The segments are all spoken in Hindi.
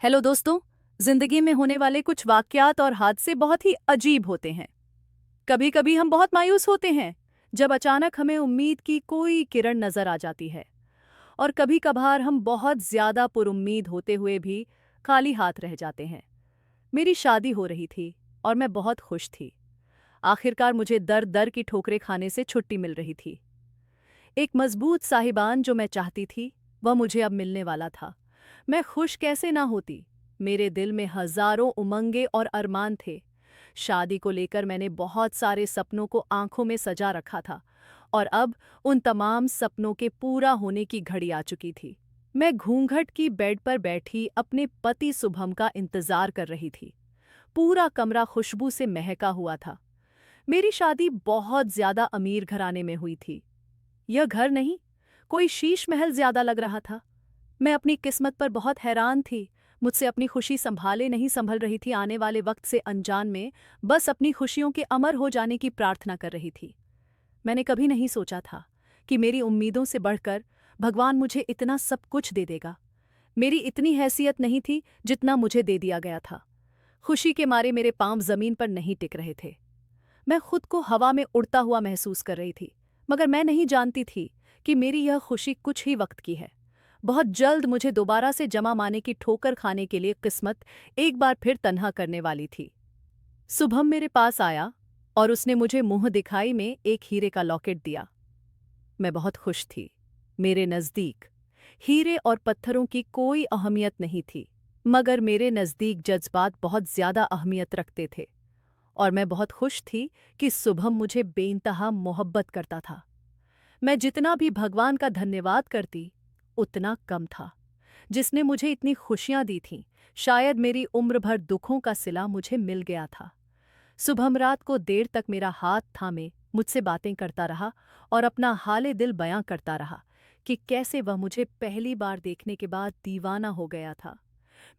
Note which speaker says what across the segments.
Speaker 1: हेलो दोस्तों। जिंदगी में होने वाले कुछ वाकयात और हादसे बहुत ही अजीब होते हैं। कभी कभी हम बहुत मायूस होते हैं जब अचानक हमें उम्मीद की कोई किरण नजर आ जाती है, और कभी कभार हम बहुत ज्यादा पुरुम्मीद होते हुए भी खाली हाथ रह जाते हैं। मेरी शादी हो रही थी और मैं बहुत खुश थी। आखिरकार मुझे दर दर की ठोकरें खाने से छुट्टी मिल रही थी। एक मजबूत साहिबान जो मैं चाहती थी वह मुझे अब मिलने वाला था। मैं खुश कैसे ना होती। मेरे दिल में हजारों उमंगे और अरमान थे। शादी को लेकर मैंने बहुत सारे सपनों को आंखों में सजा रखा था, और अब उन तमाम सपनों के पूरा होने की घड़ी आ चुकी थी। मैं घूंघट की बेड पर बैठी अपने पति शुभम का इंतजार कर रही थी। पूरा कमरा खुशबू से महका हुआ था। मेरी शादी बहुत ज्यादा अमीर घराने में हुई थी। यह घर नहीं, कोई शीश महल ज्यादा लग रहा था। मैं अपनी किस्मत पर बहुत हैरान थी। मुझसे अपनी खुशी संभाले नहीं संभल रही थी। आने वाले वक्त से अनजान में बस अपनी खुशियों के अमर हो जाने की प्रार्थना कर रही थी। मैंने कभी नहीं सोचा था कि मेरी उम्मीदों से बढ़कर भगवान मुझे इतना सब कुछ दे देगा। मेरी इतनी हैसियत नहीं थी जितना मुझे दे दिया गया था। खुशी के मारे मेरे पांव जमीन पर नहीं टिक रहे थे। मैं खुद को हवा में उड़ता हुआ महसूस कर रही थी, मगर मैं नहीं जानती थी कि मेरी यह खुशी कुछ ही वक्त की है। बहुत जल्द मुझे दोबारा से जमा माने की ठोकर खाने के लिए किस्मत एक बार फिर तन्हा करने वाली थी। शुभम मेरे पास आया और उसने मुझे मुंह दिखाई में एक हीरे का लॉकेट दिया। मैं बहुत खुश थी। मेरे नज़दीक हीरे और पत्थरों की कोई अहमियत नहीं थी, मगर मेरे नज़दीक जज्बात बहुत ज्यादा अहमियत रखते थे। और मैं बहुत खुश थी कि शुभम मुझे बेइंतहा मोहब्बत करता था। मैं जितना भी भगवान का धन्यवाद करती उतना कम था। जिसने मुझे इतनी खुशियां दी थीं, शायद मेरी उम्र भर दुखों का सिला मुझे मिल गया था। शुभम रात को देर तक मेरा हाथ थामे मुझसे बातें करता रहा और अपना हाले दिल बयां करता रहा कि कैसे वह मुझे पहली बार देखने के बाद दीवाना हो गया था।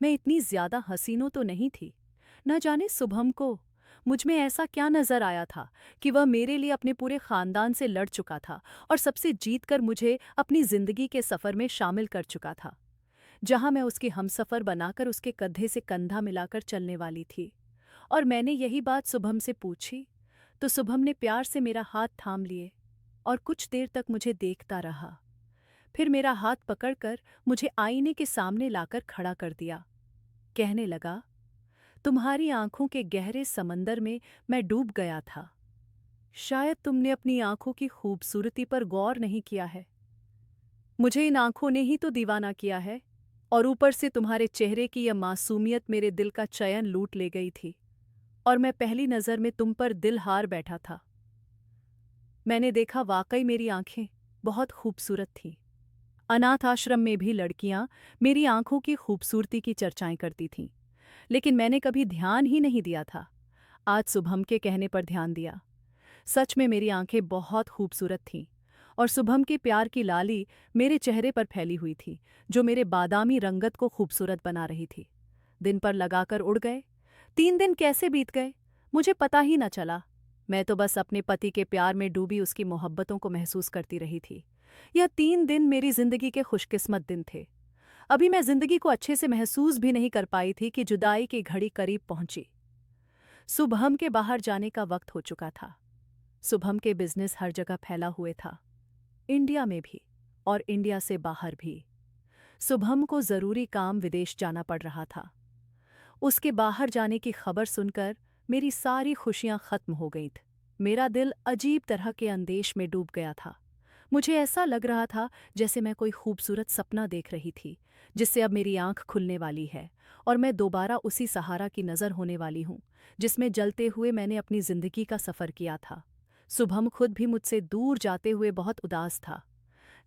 Speaker 1: मैं इतनी ज्यादा हसीनों तो नहीं थी। न जाने शुभम को मुझ में ऐसा क्या नजर आया था कि वह मेरे लिए अपने पूरे खानदान से लड़ चुका था और सबसे जीतकर मुझे अपनी जिंदगी के सफर में शामिल कर चुका था, जहां मैं उसकी हमसफर बनाकर उसके कंधे से कंधा मिलाकर चलने वाली थी। और मैंने यही बात शुभम से पूछी तो शुभम ने प्यार से मेरा हाथ थाम लिए और कुछ देर तक मुझे देखता रहा। फिर मेरा हाथ पकड़कर मुझे आईने के सामने लाकर खड़ा कर दिया। कहने लगा, तुम्हारी आंखों के गहरे समंदर में मैं डूब गया था। शायद तुमने अपनी आंखों की खूबसूरती पर गौर नहीं किया है। मुझे इन आंखों ने ही तो दीवाना किया है, और ऊपर से तुम्हारे चेहरे की यह मासूमियत मेरे दिल का चयन लूट ले गई थी, और मैं पहली नजर में तुम पर दिल हार बैठा था। मैंने देखा वाकई मेरी आंखें बहुत खूबसूरत थीं। अनाथ आश्रम में भी लड़कियां मेरी आंखों की खूबसूरती की चर्चाएं करती थीं, लेकिन मैंने कभी ध्यान ही नहीं दिया था। आज शुभम के कहने पर ध्यान दिया। सच में मेरी आंखें बहुत खूबसूरत थीं, और शुभम के प्यार की लाली मेरे चेहरे पर फैली हुई थी, जो मेरे बादामी रंगत को खूबसूरत बना रही थी। दिन पर लगाकर उड़ गए। 3 दिन कैसे बीत गए मुझे पता ही न चला। मैं तो बस अपने पति के प्यार में डूबी उसकी मोहब्बतों को महसूस करती रही थी। यह 3 दिन मेरी जिंदगी के खुशकिस्मत दिन थे। अभी मैं जिंदगी को अच्छे से महसूस भी नहीं कर पाई थी कि जुदाई की घड़ी करीब पहुंची। शुभम के बाहर जाने का वक्त हो चुका था। शुभम के बिजनेस हर जगह फैला हुए था, इंडिया में भी और इंडिया से बाहर भी। शुभम को जरूरी काम विदेश जाना पड़ रहा था। उसके बाहर जाने की खबर सुनकर मेरी सारी खुशियां खत्म हो गईं थीं। मेरा दिल अजीब तरह के अंदेश में डूब गया था। मुझे ऐसा लग रहा था जैसे मैं कोई खूबसूरत सपना देख रही थी, जिससे अब मेरी आंख खुलने वाली है और मैं दोबारा उसी सहारा की नज़र होने वाली हूँ जिसमें जलते हुए मैंने अपनी जिंदगी का सफ़र किया था। शुभम खुद भी मुझसे दूर जाते हुए बहुत उदास था।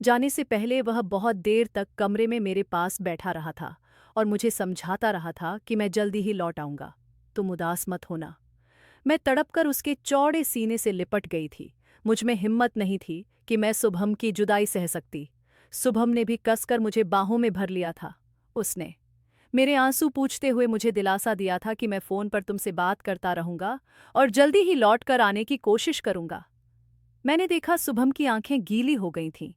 Speaker 1: जाने से पहले वह बहुत देर तक कमरे में मेरे पास बैठा रहा था और मुझे समझाता रहा था कि मैं जल्दी ही लौट आऊंगा, तुम उदास मत होना। मैं तड़पकर उसके चौड़े सीने से लिपट गई थी। मुझ में हिम्मत नहीं थी कि मैं शुभम की जुदाई सह सकती। शुभम ने भी कसकर मुझे बाहों में भर लिया था। उसने मेरे आंसू पूछते हुए मुझे दिलासा दिया था कि मैं फ़ोन पर तुमसे बात करता रहूंगा और जल्दी ही लौट कर आने की कोशिश करूंगा। मैंने देखा शुभम की आंखें गीली हो गई थीं,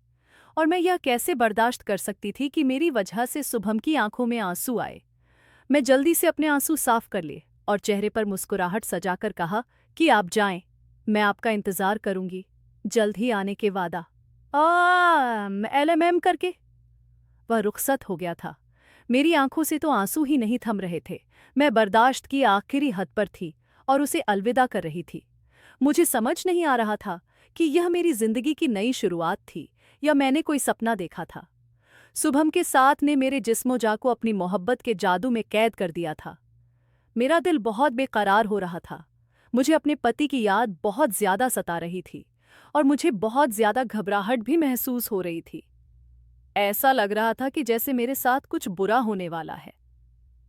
Speaker 1: और मैं यह कैसे बर्दाश्त कर सकती थी कि मेरी वजह से शुभम की आंखों में आंसू आए। मैं जल्दी से अपने आंसू साफ कर लिए और चेहरे पर मुस्कुराहट सजाकर कहा कि आप जाएं, मैं आपका इंतजार करूंगी, जल्द ही आने के वादा। LMM करके वह रुखसत हो गया था। मेरी आंखों से तो आंसू ही नहीं थम रहे थे। मैं बर्दाश्त की आखिरी हद पर थी और उसे अलविदा कर रही थी। मुझे समझ नहीं आ रहा था कि यह मेरी जिंदगी की नई शुरुआत थी या मैंने कोई सपना देखा था। शुभम के साथ ने मेरे जिस्मो जा को अपनी मोहब्बत के जादू में कैद कर दिया था। मेरा दिल बहुत बेकरार हो रहा था। मुझे अपने पति की याद बहुत ज्यादा सता रही थी और मुझे बहुत ज्यादा घबराहट भी महसूस हो रही थी। ऐसा लग रहा था कि जैसे मेरे साथ कुछ बुरा होने वाला है।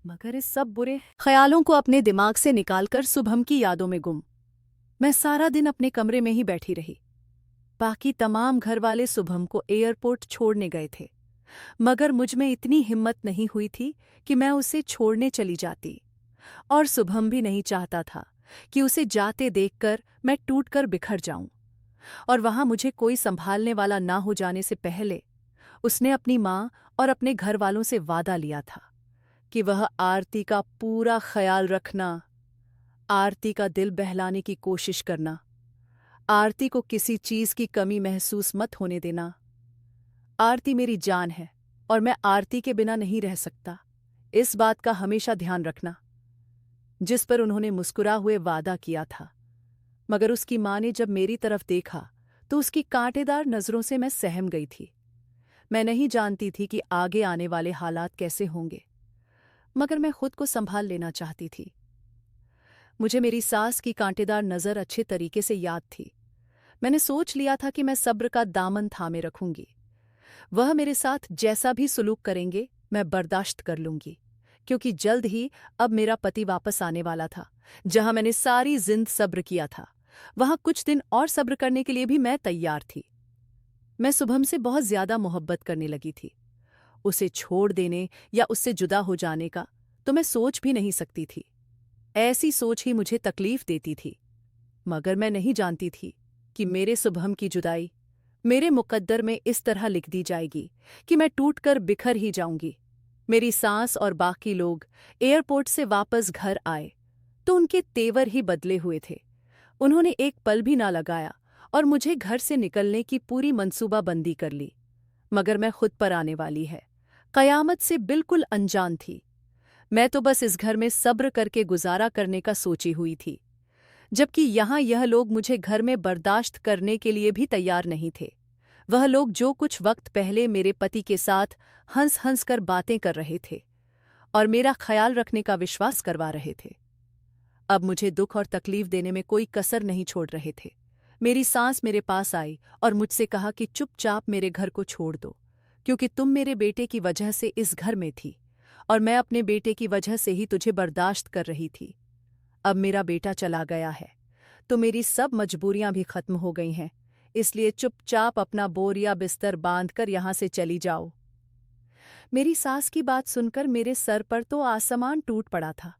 Speaker 1: मगर इस सब बुरे ख्यालों को अपने दिमाग से निकालकर शुभम की यादों में गुम मैं सारा दिन अपने कमरे में ही बैठी रही। बाकी तमाम घर वाले शुभम को एयरपोर्ट छोड़ने गए थे, मगर मुझ में इतनी हिम्मत नहीं हुई थी कि मैं उसे छोड़ने चली जाती। और शुभम भी नहीं चाहता था कि उसे जाते देखकर मैं टूटकर बिखर जाऊं। और वहां मुझे कोई संभालने वाला ना हो जाने से पहले उसने अपनी माँ और अपने घर वालों से वादा लिया था कि वह आरती का पूरा ख्याल रखना, आरती का दिल बहलाने की कोशिश करना, आरती को किसी चीज की कमी महसूस मत होने देना। आरती मेरी जान है और मैं आरती के बिना नहीं रह सकता, इस बात का हमेशा ध्यान रखना। जिस पर उन्होंने मुस्कुरा हुए वादा किया था। मगर उसकी माँ ने जब मेरी तरफ देखा तो उसकी कांटेदार नजरों से मैं सहम गई थी। मैं नहीं जानती थी कि आगे आने वाले हालात कैसे होंगे, मगर मैं खुद को संभाल लेना चाहती थी। मुझे मेरी सास की कांटेदार नज़र अच्छे तरीके से याद थी। मैंने सोच लिया था कि मैं सब्र का दामन थामे रखूंगी। वह मेरे साथ जैसा भी सुलूक करेंगे मैं बर्दाश्त कर लूंगी, क्योंकि जल्द ही अब मेरा पति वापस आने वाला था। जहां मैंने सारी जिंद सब्र किया था, वहां कुछ दिन और सब्र करने के लिए भी मैं तैयार थी। मैं शुभम से बहुत ज्यादा मोहब्बत करने लगी थी। उसे छोड़ देने या उससे जुदा हो जाने का तो मैं सोच भी नहीं सकती थी। ऐसी सोच ही मुझे तकलीफ देती थी। मगर मैं नहीं जानती थी कि मेरे शुभम की जुदाई मेरे मुकद्दर में इस तरह लिख दी जाएगी कि मैं टूटकर बिखर ही जाऊंगी। मेरी सास और बाकी लोग एयरपोर्ट से वापस घर आए तो उनके तेवर ही बदले हुए थे। उन्होंने एक पल भी ना लगाया और मुझे घर से निकलने की पूरी मंसूबाबंदी कर ली। मगर मैं खुद पर आने वाली है कयामत से बिल्कुल अनजान थी। मैं तो बस इस घर में सब्र करके गुजारा करने का सोची हुई थी, जबकि यहाँ यह लोग मुझे घर में बर्दाश्त करने के लिए भी तैयार नहीं थे। वह लोग जो कुछ वक्त पहले मेरे पति के साथ हंस हंस कर बातें कर रहे थे और मेरा ख्याल रखने का विश्वास करवा रहे थे, अब मुझे दुख और तकलीफ देने में कोई कसर नहीं छोड़ रहे थे। मेरी सास मेरे पास आई और मुझसे कहा कि चुपचाप मेरे घर को छोड़ दो, क्योंकि तुम मेरे बेटे की वजह से इस घर में थी और मैं अपने बेटे की वजह से ही तुझे बर्दाश्त कर रही थी। अब मेरा बेटा चला गया है तो मेरी सब मजबूरियां भी खत्म हो गई हैं, इसलिए चुपचाप अपना बोरिया बिस्तर बांधकर यहां से चली जाओ। मेरी सास की बात सुनकर मेरे सर पर तो आसमान टूट पड़ा था,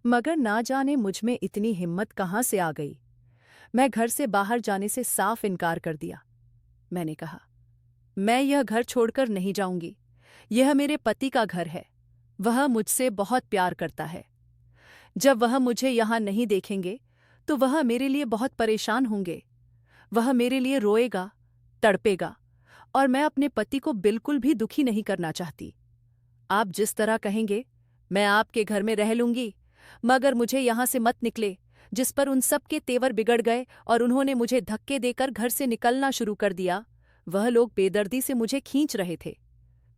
Speaker 1: मगर ना जाने मुझ में इतनी हिम्मत कहाँ से आ गई। मैं घर से बाहर जाने से साफ इनकार कर दिया। मैंने कहा, मैं यह घर छोड़कर नहीं जाऊंगी। यह मेरे पति का घर है, वह मुझसे बहुत प्यार करता है। जब वह मुझे यहाँ नहीं देखेंगे तो वह मेरे लिए बहुत परेशान होंगे। वह मेरे लिए रोएगा, तड़पेगा, और मैं अपने पति को बिल्कुल भी दुखी नहीं करना चाहती। आप जिस तरह कहेंगे मैं आपके घर में रह लूंगी, मगर मुझे यहाँ से मत निकले। जिस पर उन सब के तेवर बिगड़ गए और उन्होंने मुझे धक्के देकर घर से निकलना शुरू कर दिया। वह लोग बेदर्दी से मुझे खींच रहे थे।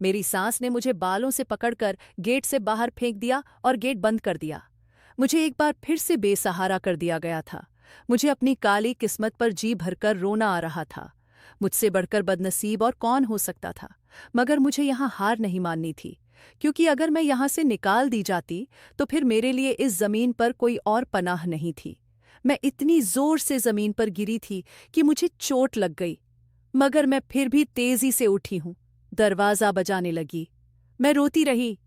Speaker 1: मेरी सास ने मुझे बालों से पकड़कर गेट से बाहर फेंक दिया और गेट बंद कर दिया। मुझे एक बार फिर से बेसहारा कर दिया गया था। मुझे अपनी काली किस्मत पर जी भरकर रोना आ रहा था। मुझसे बढ़कर बदनसीब और कौन हो सकता था। मगर मुझे यहाँ हार नहीं माननी थी, क्योंकि अगर मैं यहाँ से निकाल दी जाती तो फिर मेरे लिए इस जमीन पर कोई और पनाह नहीं थी। मैं इतनी जोर से जमीन पर गिरी थी कि मुझे चोट लग गई, मगर मैं फिर भी तेजी से उठी हूँ। दरवाजा बजाने लगी। मैं रोती रही,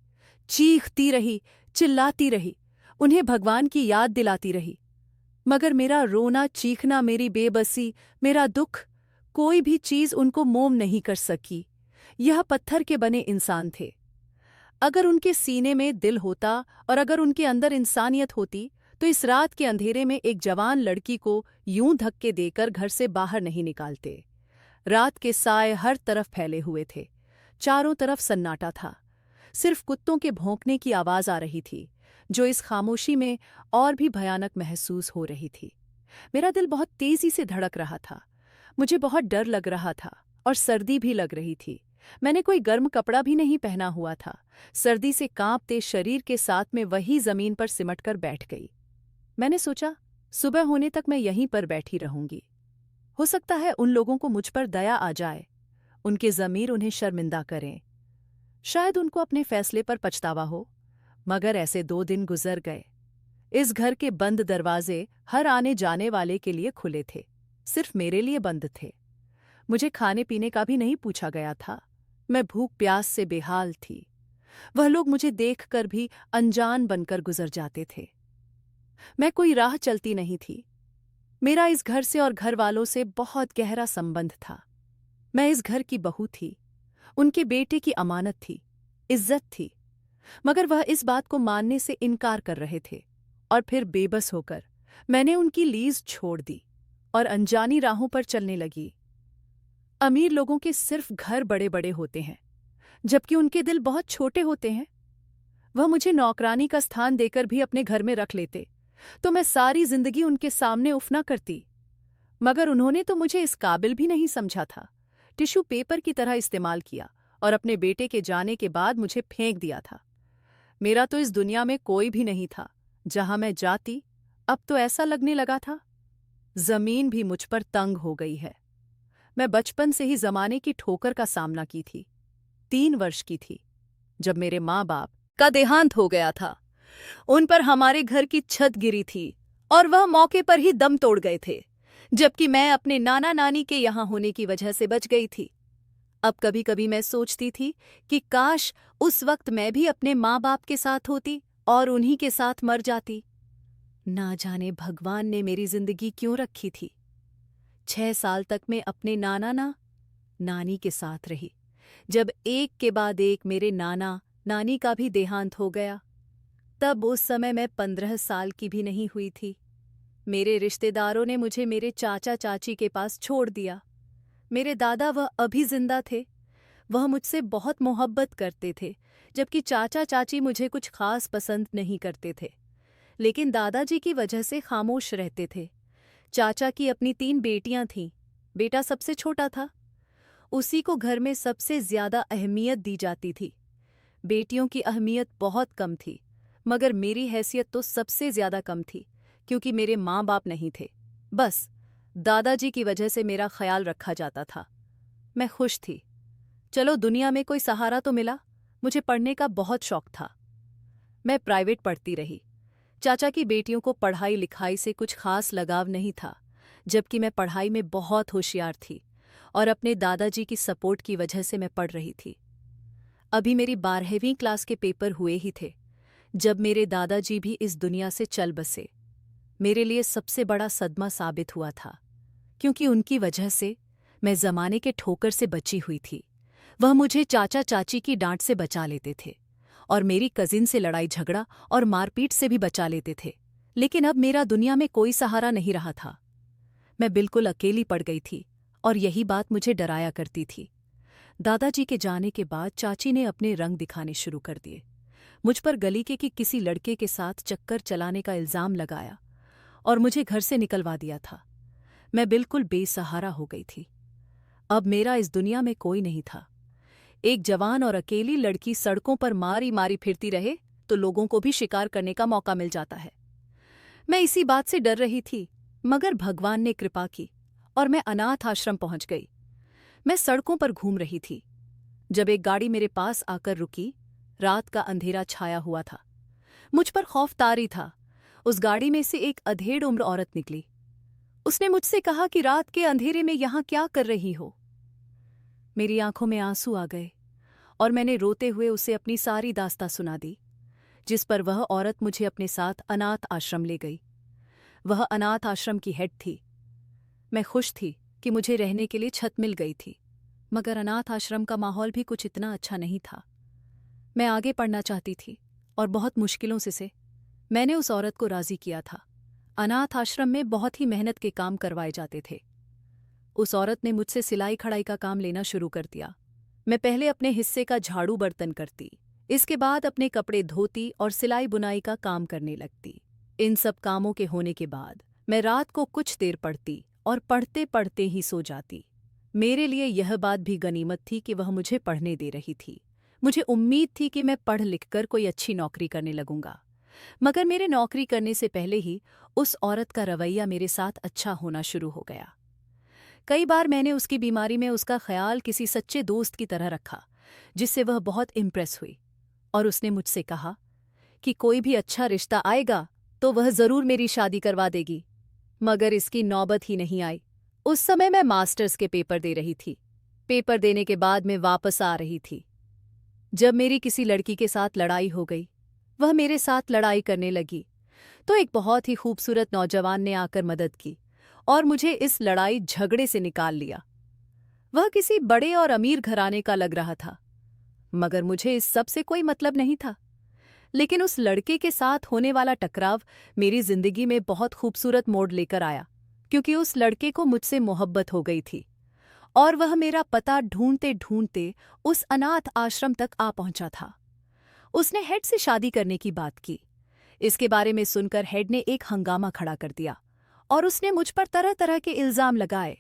Speaker 1: चीखती रही, चिल्लाती रही, उन्हें भगवान की याद दिलाती रही। मगर मेरा रोना, चीखना, मेरी बेबसी, मेरा दुख, कोई भी चीज उनको मोम नहीं कर सकी। यह पत्थर के बने इंसान थे। अगर उनके सीने में दिल होता और अगर उनके अंदर इंसानियत होती तो इस रात के अंधेरे में एक जवान लड़की को यूं धक्के देकर घर से बाहर नहीं निकालते। रात के साए हर तरफ फैले हुए थे। चारों तरफ सन्नाटा था। सिर्फ कुत्तों के भौंकने की आवाज आ रही थी, जो इस खामोशी में और भी भयानक महसूस हो रही थी। मेरा दिल बहुत तेजी से धड़क रहा था। मुझे बहुत डर लग रहा था और सर्दी भी लग रही थी। मैंने कोई गर्म कपड़ा भी नहीं पहना हुआ था। सर्दी से कांपते शरीर के साथ में वही जमीन पर सिमटकर बैठ गई। मैंने सोचा, सुबह होने तक मैं यहीं पर बैठी रहूंगी। हो सकता है उन लोगों को मुझ पर दया आ जाए, उनके ज़मीर उन्हें शर्मिंदा करें। शायद उनको अपने फैसले पर पछतावा हो। मगर ऐसे 2 दिन गुजर गए। इस घर के बंद दरवाजे हर आने जाने वाले के लिए खुले थे, सिर्फ मेरे लिए बंद थे। मुझे खाने पीने का भी नहीं पूछा गया था। मैं भूख प्यास से बेहाल थी। वह लोग मुझे देखकर भी अनजान बनकर गुजर जाते थे। मैं कोई राह चलती नहीं थी। मेरा इस घर से और घर वालों से बहुत गहरा संबंध था। मैं इस घर की बहू थी, उनके बेटे की अमानत थी, इज्जत थी। मगर वह इस बात को मानने से इनकार कर रहे थे और फिर बेबस होकर मैंने उनकी लीज छोड़ दी और अनजानी राहों पर चलने लगी। अमीर लोगों के सिर्फ घर बड़े बड़े होते हैं, जबकि उनके दिल बहुत छोटे होते हैं। वह मुझे नौकरानी का स्थान देकर भी अपने घर में रख लेते तो मैं सारी जिंदगी उनके सामने उफना करती। मगर उन्होंने तो मुझे इस काबिल भी नहीं समझा था। टिश्यू पेपर की तरह इस्तेमाल किया और अपने बेटे के जाने के बाद मुझे फेंक दिया था। मेरा तो इस दुनिया में कोई भी नहीं था। जहां मैं जाती, अब तो ऐसा लगने लगा था जमीन भी मुझ पर तंग हो गई है। मैं बचपन से ही जमाने की ठोकर का सामना की थी। 3 वर्ष की थी जब मेरे माँ बाप का देहांत हो गया था। उन पर हमारे घर की छत गिरी थी और वह मौके पर ही दम तोड़ गए थे, जबकि मैं अपने नाना नानी के यहाँ होने की वजह से बच गई थी। अब कभी कभी मैं सोचती थी कि काश उस वक्त मैं भी अपने माँ बाप के साथ होती और उन्हीं के साथ मर जाती। ना जाने भगवान ने मेरी जिंदगी क्यों रखी थी। 6 साल तक मैं अपने नानी के साथ रही, जब एक के बाद एक मेरे नाना नानी का भी देहांत हो गया। तब उस समय मैं 15 साल की भी नहीं हुई थी। मेरे रिश्तेदारों ने मुझे मेरे चाचा चाची के पास छोड़ दिया। मेरे दादा वह अभी जिंदा थे। वह मुझसे बहुत मोहब्बत करते थे, जबकि चाचा चाची मुझे कुछ खास पसंद नहीं करते थे, लेकिन दादाजी की वजह से खामोश रहते थे। चाचा की अपनी 3 बेटियां थीं। बेटा सबसे छोटा था। उसी को घर में सबसे ज्यादा अहमियत दी जाती थी। बेटियों की अहमियत बहुत कम थी, मगर मेरी हैसियत तो सबसे ज्यादा कम थी, क्योंकि मेरे माँ बाप नहीं थे। बस दादाजी की वजह से मेरा ख्याल रखा जाता था। मैं खुश थी। चलो, दुनिया में कोई सहारा तो मिला। मुझे पढ़ने का बहुत शौक था। मैं प्राइवेट पढ़ती रही। चाचा की बेटियों को पढ़ाई लिखाई से कुछ खास लगाव नहीं था, जबकि मैं पढ़ाई में बहुत होशियार थी और अपने दादाजी की सपोर्ट की वजह से मैं पढ़ रही थी। अभी मेरी 12वीं क्लास के पेपर हुए ही थे जब मेरे दादाजी भी इस दुनिया से चल बसे। मेरे लिए सबसे बड़ा सदमा साबित हुआ था, क्योंकि उनकी वजह से मैं जमाने के ठोकर से बची हुई थी। वह मुझे चाचा चाची की डांट से बचा लेते थे और मेरी कजिन से लड़ाई झगड़ा और मारपीट से भी बचा लेते थे। लेकिन अब मेरा दुनिया में कोई सहारा नहीं रहा था। मैं बिल्कुल अकेली पड़ गई थी और यही बात मुझे डराया करती थी। दादाजी के जाने के बाद चाची ने अपने रंग दिखाने शुरू कर दिए। मुझ पर गली के किसी लड़के के साथ चक्कर चलाने का इल्जाम लगाया और मुझे घर से निकलवा दिया था। मैं बिल्कुल बेसहारा हो गई थी। अब मेरा इस दुनिया में कोई नहीं था। एक जवान और अकेली लड़की सड़कों पर मारी मारी फिरती रहे तो लोगों को भी शिकार करने का मौका मिल जाता है। मैं इसी बात से डर रही थी, मगर भगवान ने कृपा की और मैं अनाथ आश्रम पहुंच गई। मैं सड़कों पर घूम रही थी जब एक गाड़ी मेरे पास आकर रुकी। रात का अंधेरा छाया हुआ था। मुझ पर खौफ तारी था। उस गाड़ी में से एक अधेड़ उम्र औरत निकली। उसने मुझसे कहा कि रात के अंधेरे में यहां क्या कर रही हो। मेरी आंखों में आंसू आ गए और मैंने रोते हुए उसे अपनी सारी दास्तां सुना दी, जिस पर वह औरत मुझे अपने साथ अनाथ आश्रम ले गई। वह अनाथ आश्रम की हेड थी। मैं खुश थी कि मुझे रहने के लिए छत मिल गई थी, मगर अनाथ आश्रम का माहौल भी कुछ इतना अच्छा नहीं था। मैं आगे पढ़ना चाहती थी और बहुत मुश्किलों से मैंने उस औरत को राजी किया था। अनाथ आश्रम में बहुत ही मेहनत के काम करवाए जाते थे। उस औरत ने मुझसे सिलाई खड़ाई का काम लेना शुरू कर दिया। मैं पहले अपने हिस्से का झाड़ू बर्तन करती, इसके बाद अपने कपड़े धोती और सिलाई बुनाई का काम करने लगती। इन सब कामों के होने के बाद मैं रात को कुछ देर पढ़ती और पढ़ते पढ़ते ही सो जाती। मेरे लिए यह बात भी गनीमत थी कि वह मुझे पढ़ने दे रही थी। मुझे उम्मीद थी कि मैं पढ़ लिखकर कोई अच्छी नौकरी करने लगूंगा। मगर मेरे नौकरी करने से पहले ही उस औरत का रवैया मेरे साथ अच्छा होना शुरू हो गया। कई बार मैंने उसकी बीमारी में उसका ख्याल किसी सच्चे दोस्त की तरह रखा, जिससे वह बहुत इम्प्रेस हुई और उसने मुझसे कहा कि कोई भी अच्छा रिश्ता आएगा तो वह जरूर मेरी शादी करवा देगी। मगर इसकी नौबत ही नहीं आई। उस समय मैं मास्टर्स के पेपर दे रही थी। पेपर देने के बाद मैं वापस आ रही थी जब मेरी किसी लड़की के साथ लड़ाई हो गई। वह मेरे साथ लड़ाई करने लगी तो एक बहुत ही खूबसूरत नौजवान ने आकर मदद की और मुझे इस लड़ाई झगड़े से निकाल लिया। वह किसी बड़े और अमीर घराने का लग रहा था, मगर मुझे इस सब से कोई मतलब नहीं था। लेकिन उस लड़के के साथ होने वाला टकराव मेरी जिंदगी में बहुत खूबसूरत मोड़ लेकर आया, क्योंकि उस लड़के को मुझसे मोहब्बत हो गई थी और वह मेरा पता ढूंढते ढूंढते उस अनाथ आश्रम तक आ पहुंचा था। उसने हेड से शादी करने की बात की। इसके बारे में सुनकर हेड ने एक हंगामा खड़ा कर दिया और उसने मुझ पर तरह तरह के इल्जाम लगाए।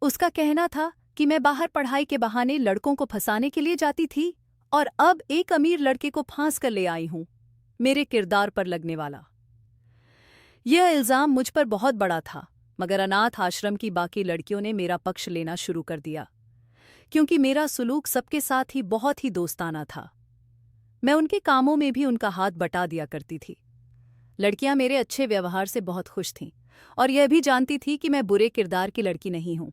Speaker 1: उसका कहना था कि मैं बाहर पढ़ाई के बहाने लड़कों को फंसाने के लिए जाती थी और अब एक अमीर लड़के को फांस कर ले आई हूं, मेरे किरदार पर लगने वाला। यह इल्जाम मुझ पर बहुत बड़ा था, मगर अनाथ आश्रम की बाकी लड़कियों ने मेरा पक्ष लेना शुरू कर दिया, क्योंकि मेरा सुलूक सबके साथ ही बहुत ही दोस्ताना था। मैं उनके कामों में भी उनका हाथ बटा दिया करती थी। लड़कियां मेरे अच्छे व्यवहार से बहुत खुश थीं और यह भी जानती थी कि मैं बुरे किरदार की लड़की नहीं हूं।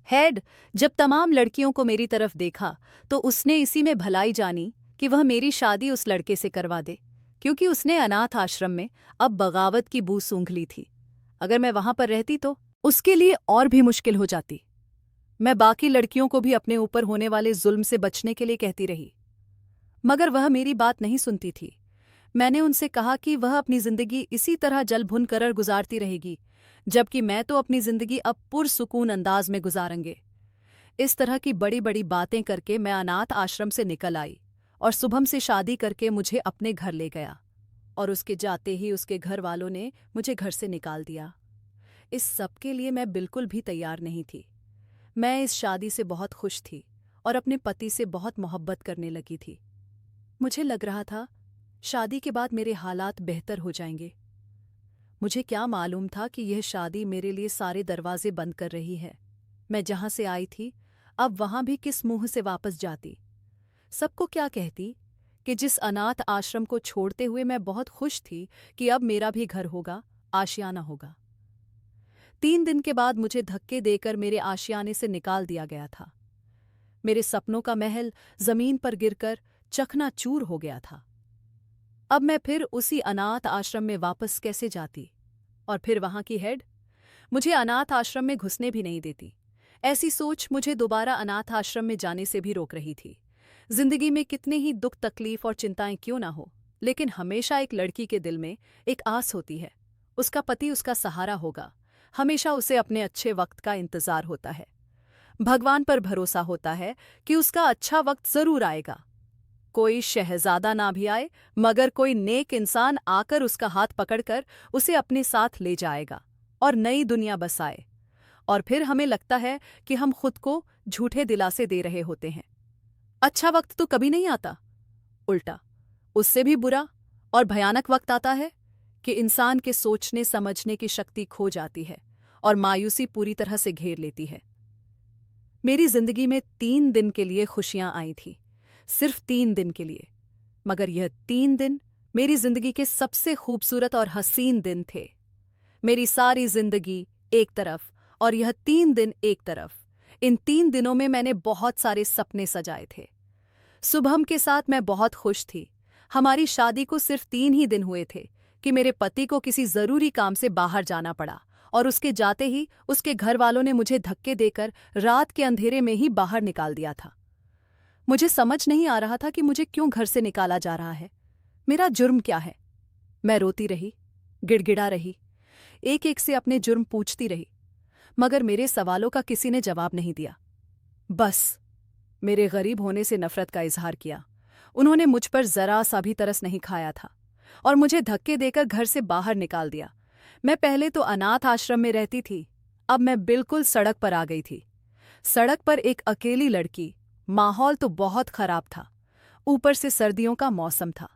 Speaker 1: हेड जब तमाम लड़कियों को मेरी तरफ देखा तो उसने इसी में भलाई जानी कि वह मेरी शादी उस लड़के से करवा दे, क्योंकि उसने अनाथ आश्रम में अब बगावत की बू सूंघ ली थी। अगर मैं वहां पर रहती तो उसके लिए और भी मुश्किल हो जाती। मैं बाकी लड़कियों को भी अपने ऊपर होने वाले जुल्म से बचने के लिए कहती रही, मगर वह मेरी बात नहीं सुनती थी। मैंने उनसे कहा कि वह अपनी जिंदगी इसी तरह जल भुन कर गुजारती रहेगी, जबकि मैं तो अपनी जिंदगी अब पुरसुकून अंदाज में गुजारेंगे। इस तरह की बड़ी बड़ी बातें करके मैं अनाथ आश्रम से निकल आई और शुभम से शादी करके मुझे अपने घर ले गया और उसके जाते ही उसके घर वालों ने मुझे घर से निकाल दिया। इस सब के लिए मैं बिल्कुल भी तैयार नहीं थी। मैं इस शादी से बहुत खुश थी और अपने पति से बहुत मोहब्बत करने लगी थी। मुझे लग रहा था शादी के बाद मेरे हालात बेहतर हो जाएंगे। मुझे क्या मालूम था कि यह शादी मेरे लिए सारे दरवाजे बंद कर रही है। मैं जहां से आई थी अब वहां भी किस मुंह से वापस जाती? सबको क्या कहती कि जिस अनाथ आश्रम को छोड़ते हुए मैं बहुत खुश थी कि अब मेरा भी घर होगा, आशियाना होगा। 3 दिन के बाद मुझे धक्के देकर मेरे आशियाने से निकाल दिया गया था। मेरे सपनों का महल जमीन पर गिरकर चकनाचूर हो गया था। अब मैं फिर उसी अनाथ आश्रम में वापस कैसे जाती? और फिर वहां की हेड मुझे अनाथ आश्रम में घुसने भी नहीं देती। ऐसी सोच मुझे दोबारा अनाथ आश्रम में जाने से भी रोक रही थी। जिंदगी में कितने ही दुख तकलीफ और चिंताएं क्यों ना हो, लेकिन हमेशा एक लड़की के दिल में एक आस होती है। उसका पति उसका सहारा होगा। हमेशा उसे अपने अच्छे वक्त का इंतजार होता है। भगवान पर भरोसा होता है कि उसका अच्छा वक्त जरूर आएगा। कोई शहजादा ना भी आए, मगर कोई नेक इंसान आकर उसका हाथ पकड़कर उसे अपने साथ ले जाएगा और नई दुनिया बसाए। और फिर हमें लगता है कि हम खुद को झूठे दिलासे दे रहे होते हैं। अच्छा वक्त तो कभी नहीं आता, उल्टा उससे भी बुरा और भयानक वक्त आता है कि इंसान के सोचने समझने की शक्ति खो जाती है और मायूसी पूरी तरह से घेर लेती है। मेरी जिंदगी में 3 दिन के लिए खुशियां आई थी, सिर्फ 3 दिन के लिए, मगर यह 3 दिन मेरी जिंदगी के सबसे खूबसूरत और हसीन दिन थे। मेरी सारी जिंदगी एक तरफ और यह 3 दिन एक तरफ। इन 3 दिनों में मैंने बहुत सारे सपने सजाए थे। शुभम के साथ मैं बहुत खुश थी। हमारी शादी को सिर्फ 3 ही दिन हुए थे कि मेरे पति को किसी जरूरी काम से बाहर जाना पड़ा और उसके जाते ही उसके घर वालों ने मुझे धक्के देकर रात के अंधेरे में ही बाहर निकाल दिया था। मुझे समझ नहीं आ रहा था कि मुझे क्यों घर से निकाला जा रहा है। मेरा जुर्म क्या है? मैं रोती रही, गिड़गिड़ा रही, एक एक से अपने जुर्म पूछती रही, मगर मेरे सवालों का किसी ने जवाब नहीं दिया। बस मेरे गरीब होने से नफरत का इजहार किया। उन्होंने मुझ पर जरा सा भी तरस नहीं खाया था और मुझे धक्के देकर घर से बाहर निकाल दिया। मैं पहले तो अनाथ आश्रम में रहती थी, अब मैं बिल्कुल सड़क पर आ गई थी। सड़क पर एक अकेली लड़की। माहौल तो बहुत खराब था, ऊपर से सर्दियों का मौसम था।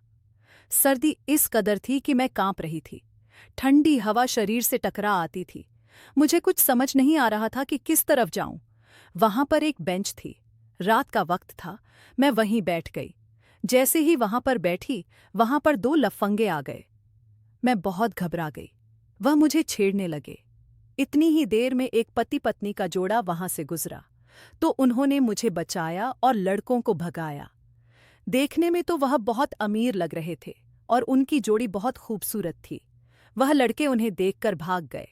Speaker 1: सर्दी इस कदर थी कि मैं कांप रही थी। ठंडी हवा शरीर से टकरा आती थी। मुझे कुछ समझ नहीं आ रहा था कि किस तरफ जाऊं। वहां पर एक बेंच थी। रात का वक्त था। मैं वहीं बैठ गई। जैसे ही वहां पर बैठी, वहां पर दो लफंगे आ गए। मैं बहुत घबरा गई। वह मुझे छेड़ने लगे। इतनी ही देर में एक पति पत्नी का जोड़ा वहां से गुजरा, तो उन्होंने मुझे बचाया और लड़कों को भगाया। देखने में तो वह बहुत अमीर लग रहे थे और उनकी जोड़ी बहुत खूबसूरत थी। वह लड़के उन्हें देखकर भाग गए,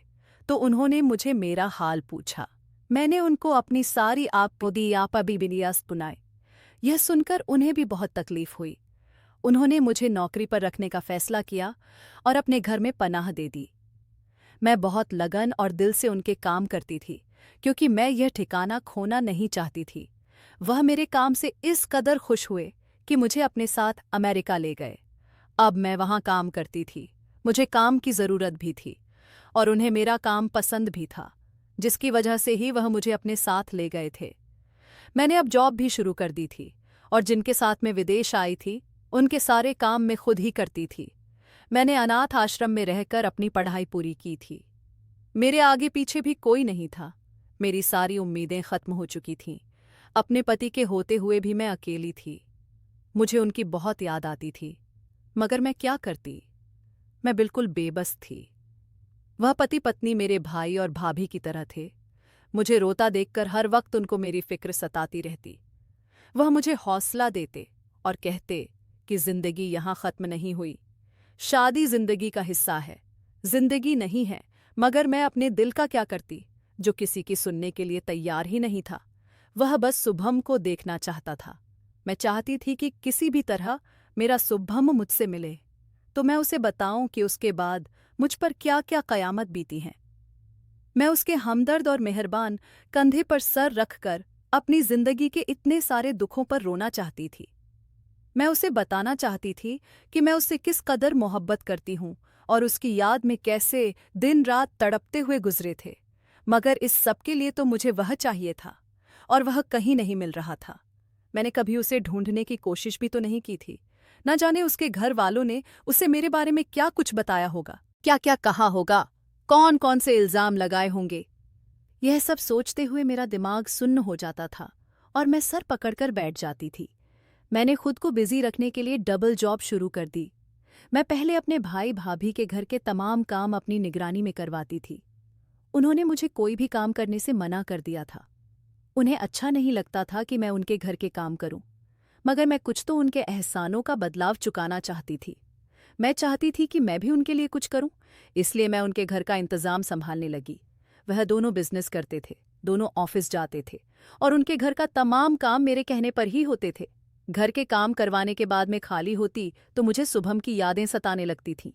Speaker 1: तो उन्होंने मुझे मेरा हाल पूछा। मैंने उनको अपनी सारी आपबिबिनियास सुनाई। यह सुनकर उन्हें भी बहुत तकलीफ हुई। उन्होंने मुझे नौकरी पर रखने का फैसला किया और अपने घर में पनाह दे दी। मैं बहुत लगन और दिल से उनके काम करती थी, क्योंकि मैं यह ठिकाना खोना नहीं चाहती थी। वह मेरे काम से इस कदर खुश हुए कि मुझे अपने साथ अमेरिका ले गए। अब मैं वहाँ काम करती थी। मुझे काम की ज़रूरत भी थी और उन्हें मेरा काम पसंद भी था, जिसकी वजह से ही वह मुझे अपने साथ ले गए थे। मैंने अब जॉब भी शुरू कर दी थी और जिनके साथ मैं विदेश आई थी, उनके सारे काम मैं खुद ही करती थी। मैंने अनाथ आश्रम में रहकर अपनी पढ़ाई पूरी की थी। मेरे आगे पीछे भी कोई नहीं था। मेरी सारी उम्मीदें खत्म हो चुकी थीं। अपने पति के होते हुए भी मैं अकेली थी। मुझे उनकी बहुत याद आती थी, मगर मैं क्या करती? मैं बिल्कुल बेबस थी। वह पति पत्नी मेरे भाई और भाभी की तरह थे। मुझे रोता देखकर हर वक्त उनको मेरी फिक्र सताती रहती। वह मुझे हौसला देते और कहते कि जिंदगी यहाँ खत्म नहीं हुई। शादी जिंदगी का हिस्सा है, जिंदगी नहीं है। मगर मैं अपने दिल का क्या करती, जो किसी की सुनने के लिए तैयार ही नहीं था। वह बस शुभम को देखना चाहता था। मैं चाहती थी कि किसी भी तरह मेरा शुभम मुझसे मिले, तो मैं उसे बताऊं कि उसके बाद मुझ पर क्या क्या कयामत बीती हैं। मैं उसके हमदर्द और मेहरबान कंधे पर सर रखकर अपनी जिंदगी के इतने सारे दुखों पर रोना चाहती थी। मैं उसे बताना चाहती थी कि मैं उससे किस कदर मोहब्बत करती हूँ और उसकी याद में कैसे दिन रात तड़पते हुए गुजरे थे। मगर इस सब के लिए तो मुझे वह चाहिए था और वह कहीं नहीं मिल रहा था। मैंने कभी उसे ढूंढने की कोशिश भी तो नहीं की थी। न जाने उसके घर वालों ने उसे मेरे बारे में क्या कुछ बताया होगा, क्या क्या कहा होगा, कौन कौन से इल्जाम लगाए होंगे। यह सब सोचते हुए मेरा दिमाग सुन्न हो जाता था और मैं सर पकड़कर बैठ जाती थी। मैंने खुद को बिजी रखने के लिए डबल जॉब शुरू कर दी। मैं पहले अपने भाई भाभी के घर के तमाम काम अपनी निगरानी में करवाती थी। उन्होंने मुझे कोई भी काम करने से मना कर दिया था। उन्हें अच्छा नहीं लगता था कि मैं उनके घर के काम करूं, मगर मैं कुछ तो उनके एहसानों का बदलाव चुकाना चाहती थी। मैं चाहती थी कि मैं भी उनके लिए कुछ करूं, इसलिए मैं उनके घर का इंतजाम संभालने लगी। वह दोनों बिजनेस करते थे, दोनों ऑफिस जाते थे और उनके घर का तमाम काम मेरे कहने पर ही होते थे। घर के काम करवाने के बाद मैं खाली होती तो मुझे शुभम की यादें सताने लगती थीं।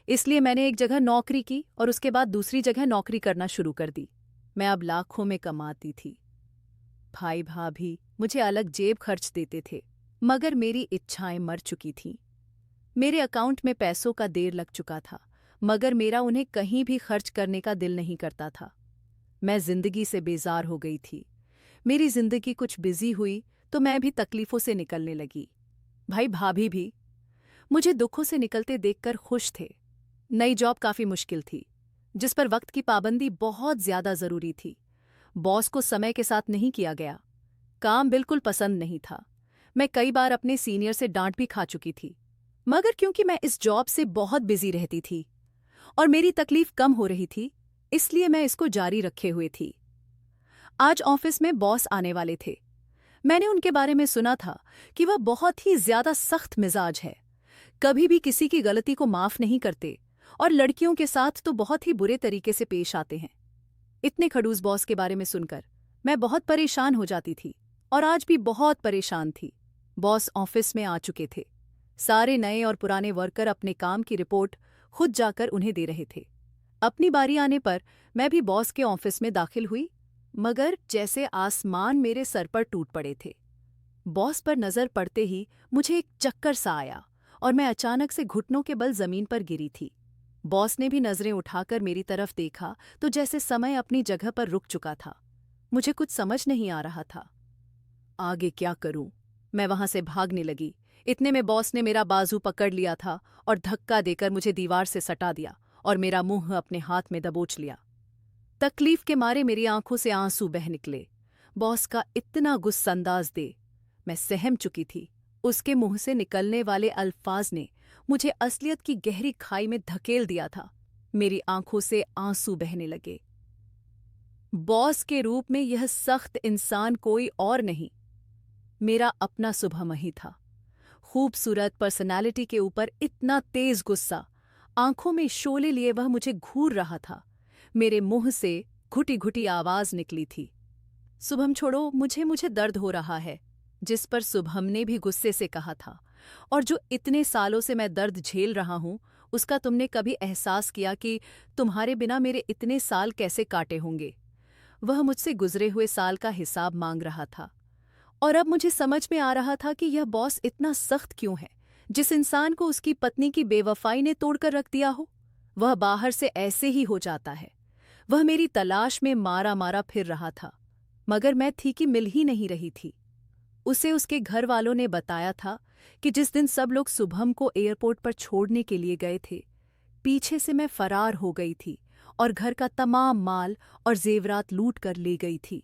Speaker 1: इसलिए मैंने एक जगह नौकरी की और उसके बाद दूसरी जगह नौकरी करना शुरू कर दी। मैं अब लाखों में कमाती थी। भाई भाभी मुझे अलग जेब खर्च देते थे, मगर मेरी इच्छाएं मर चुकी थीं। मेरे अकाउंट में पैसों का ढेर लग चुका था, मगर मेरा उन्हें कहीं भी खर्च करने का दिल नहीं करता था। मैं जिंदगी से बेजार हो गई थी। मेरी जिंदगी कुछ बिजी हुई तो मैं भी तकलीफों से निकलने लगी। भाई भाभी भी मुझे दुखों से निकलते देखकर खुश थे। नई जॉब काफी मुश्किल थी, जिस पर वक्त की पाबंदी बहुत ज्यादा जरूरी थी। बॉस को समय के साथ नहीं किया गया। काम बिल्कुल पसंद नहीं था। मैं कई बार अपने सीनियर से डांट भी खा चुकी थी, मगर क्योंकि मैं इस जॉब से बहुत बिजी रहती थी और मेरी तकलीफ कम हो रही थी, इसलिए मैं इसको जारी रखे हुए थी। आज ऑफिस में बॉस आने वाले थे। मैंने उनके बारे में सुना था कि वह बहुत ही ज्यादा सख्त मिजाज है, कभी भी किसी की गलती को माफ नहीं करते और लड़कियों के साथ तो बहुत ही बुरे तरीके से पेश आते हैं। इतने खड़ूस बॉस के बारे में सुनकर मैं बहुत परेशान हो जाती थी और आज भी बहुत परेशान थी। बॉस ऑफिस में आ चुके थे। सारे नए और पुराने वर्कर अपने काम की रिपोर्ट खुद जाकर उन्हें दे रहे थे। अपनी बारी आने पर मैं भी बॉस के ऑफिस में दाखिल हुई, मगर जैसे आसमान मेरे सर पर टूट पड़े थे। बॉस पर नजर पड़ते ही मुझे एक चक्कर सा आया और मैं अचानक से घुटनों के बल जमीन पर गिरी थी। बॉस ने भी नजरें उठाकर मेरी तरफ देखा तो जैसे समय अपनी जगह पर रुक चुका था। मुझे कुछ समझ नहीं आ रहा था। आगे क्या करूं? मैं वहां से भागने लगी। इतने में बॉस ने मेरा बाजू पकड़ लिया था और धक्का देकर मुझे दीवार से सटा दिया और मेरा मुंह अपने हाथ में दबोच लिया। तकलीफ के मारे मेरी आंखों से आंसू बह निकले। बॉस का इतना गुस्सा अंदाज दे मैं सहम चुकी थी। उसके मुंह से निकलने वाले अल्फाज ने मुझे असलियत की गहरी खाई में धकेल दिया था। मेरी आंखों से आंसू बहने लगे। बॉस के रूप में यह सख्त इंसान कोई और नहीं, मेरा अपना शुभम ही था। खूबसूरत पर्सनालिटी के ऊपर इतना तेज गुस्सा, आंखों में शोले लिए वह मुझे घूर रहा था। मेरे मुंह से घुटी घुटी आवाज निकली थी, शुभम छोड़ो, मुझे दर्द हो रहा है। जिस पर शुभम ने भी गुस्से से कहा था, और जो इतने सालों से मैं दर्द झेल रहा हूं, उसका तुमने कभी एहसास किया कि तुम्हारे बिना मेरे इतने साल कैसे काटे होंगे? वह मुझसे गुजरे हुए साल का हिसाब मांग रहा था। और अब मुझे समझ में आ रहा था कि यह बॉस इतना सख्त क्यों है। जिस इंसान को उसकी पत्नी की बेवफाई ने तोड़कर रख दिया हो, वह बाहर से ऐसे ही हो जाता है। वह मेरी तलाश में मारा मारा फिर रहा था, मगर मैं थी कि मिल ही नहीं रही थी। उसे उसके घर वालों ने बताया था कि जिस दिन सब लोग शुभम को एयरपोर्ट पर छोड़ने के लिए गए थे, पीछे से मैं फरार हो गई थी और घर का तमाम माल और जेवरात लूट कर ले गई थी।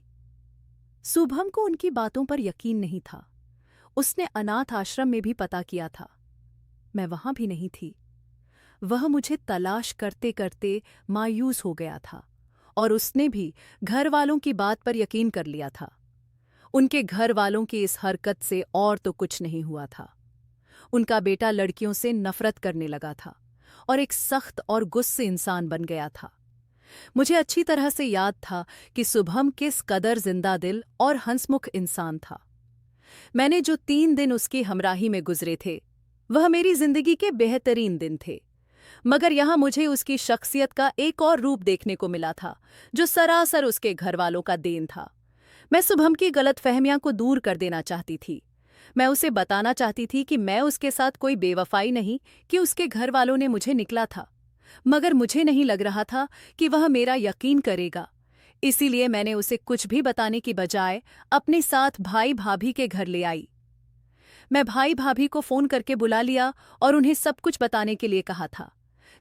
Speaker 1: शुभम को उनकी बातों पर यकीन नहीं था। उसने अनाथ आश्रम में भी पता किया था, मैं वहां भी नहीं थी। वह मुझे तलाश करते करते मायूस हो गया था और उसने भी घर वालों की बात पर यकीन कर लिया था। उनके घर वालों की इस हरकत से और तो कुछ नहीं हुआ था। उनका बेटा लड़कियों से नफरत करने लगा था और एक सख्त और गुस्से इंसान बन गया था। मुझे अच्छी तरह से याद था कि शुभम किस कदर जिंदा दिल और हंसमुख इंसान था। मैंने जो 3 दिन उसकी हमराही में गुजरे थे, वह मेरी जिंदगी के बेहतरीन दिन थे। मगर यहां मुझे उसकी शख्सियत का एक और रूप देखने को मिला था, जो सरासर उसके घर वालों का देन था। मैं शुभम की गलतफहमियां को दूर कर देना चाहती थी। मैं उसे बताना चाहती थी कि मैं उसके साथ कोई बेवफाई नहीं, कि उसके घर वालों ने मुझे निकला था। मगर मुझे नहीं लग रहा था कि वह मेरा यकीन करेगा। इसीलिए मैंने उसे कुछ भी बताने की बजाय अपने साथ भाई भाभी के घर ले आई। मैं भाई भाभी को फोन करके बुला लिया और उन्हें सब कुछ बताने के लिए कहा था,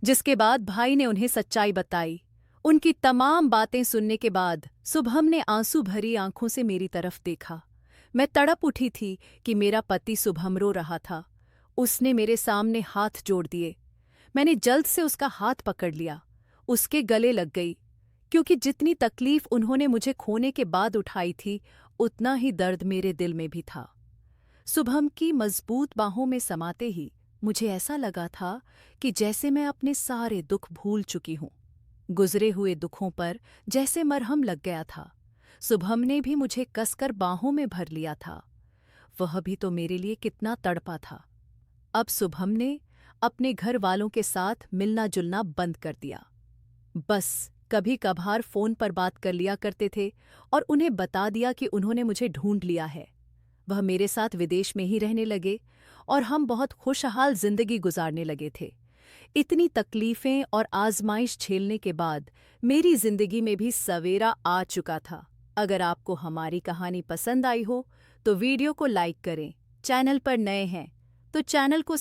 Speaker 1: जिसके बाद भाई ने उन्हें सच्चाई बताई। उनकी तमाम बातें सुनने के बाद शुभम ने आंसू भरी आंखों से मेरी तरफ देखा। मैं तड़प उठी थी कि मेरा पति शुभम रो रहा था। उसने मेरे सामने हाथ जोड़ दिए। मैंने जल्द से उसका हाथ पकड़ लिया, उसके गले लग गई, क्योंकि जितनी तकलीफ उन्होंने मुझे खोने के बाद उठाई थी, उतना ही दर्द मेरे दिल में भी था। शुभम की मजबूत बाहों में समाते ही मुझे ऐसा लगा था कि जैसे मैं अपने सारे दुख भूल चुकी हूं। गुजरे हुए दुखों पर जैसे मरहम लग गया था। शुभम ने भी मुझे कसकर बाहों में भर लिया था। वह भी तो मेरे लिए कितना तड़पा था। अब शुभम ने अपने घर वालों के साथ मिलना जुलना बंद कर दिया। बस कभी कभार फोन पर बात कर लिया करते थे और उन्हें बता दिया कि उन्होंने मुझे ढूंढ लिया है। वह मेरे साथ विदेश में ही रहने लगे और हम बहुत खुशहाल जिंदगी गुजारने लगे थे। इतनी तकलीफें और आजमाइश झेलने के बाद मेरी जिंदगी में भी सवेरा आ चुका था। अगर आपको हमारी कहानी पसंद आई हो तो वीडियो को लाइक करें। चैनल पर नए हैं तो चैनल को